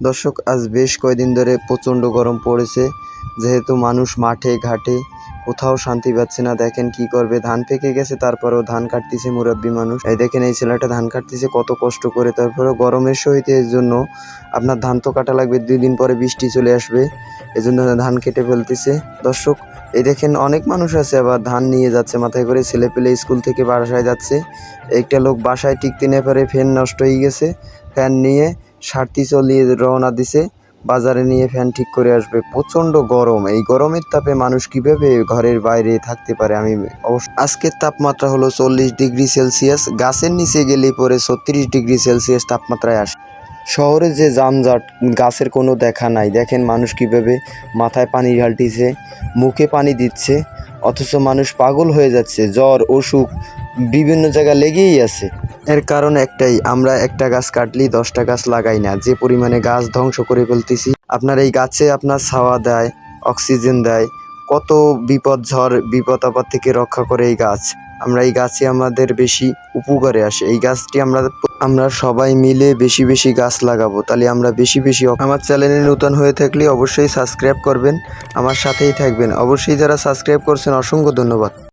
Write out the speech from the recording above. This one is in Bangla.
দর্শক, আজ বেশ কয়দিন ধরে প্রচণ্ড গরম পড়েছে। যেহেতু মানুষ মাঠে ঘাটে কোথাও শান্তি পাচ্ছে না। দেখেন কি করবে, ধান পেকে গেছে তারপরেও ধান কাটতেছে মুরব্বী মানুষ। এই দেখেন এই ছেলেটা ধান কাটতেছে কত কষ্ট করে, তারপরেও গরমের সহিত এর জন্য আপনার ধান তো কাটা লাগবে, 2 দিন পরে বৃষ্টি চলে আসবে, এজন্য ধান কেটে ফেলতেছে। দর্শক, এই দেখেন অনেক মানুষ আছে আবার ধান নিয়ে যাচ্ছে মাথায় করে, ছেলে পেলে স্কুল থেকে বাসায় যাচ্ছে। একটা লোক বাসায় টিকতে না পারে, ফ্যান নষ্ট হয়ে গেছে, ফ্যান নিয়ে সারথি চলিয়ে রওনা দিছে, বাজারে নিয়ে ফ্যান ঠিক করে আসবে। প্রচণ্ড গরম, এই গরমের তাপে মানুষ কীভাবে ঘরের বাইরে থাকতে পারে? আজকের তাপমাত্রা হলো 40 ডিগ্রি সেলসিয়াস, গাছের নিচে গেলে পরে 36 ডিগ্রি সেলসিয়াস তাপমাত্রায় আসে। শহরে যে যানজট, গাছের কোনো দেখা নাই। দেখেন মানুষ কীভাবে মাথায় পানি ঢালতিছে, মুখে পানি দিচ্ছে, অথচ মানুষ পাগল হয়ে যাচ্ছে। জ্বর অসুখ বিভিন্ন জায়গায় লেগেই আছে। এর কারণ একটাই, আমরা একটা গাছ কাটলেই 10টা গাছ লাগাই না। যে পরিমাণে গাছ ধ্বংস করে ফেলতেছি। আপনার এই গাছে আপনার ছায়া দেয়, অক্সিজেন দেয়, কত বিপদ ঝড় বিপদ আপদ থেকে রক্ষা করে এই গাছ। আমরা এই গাছে আমাদের বেশি উপকারে আসে। এই গাছটি আমরা সবাই মিলে বেশি বেশি গাছ লাগাবো, তাহলে আমরা বেশি বেশি। আমার চ্যানেলে নতুন হয়ে থাকলে অবশ্যই সাবস্ক্রাইব করবেন, আমার সাথেই থাকবেন। অবশ্যই যারা সাবস্ক্রাইব করছেন অসংখ্য ধন্যবাদ।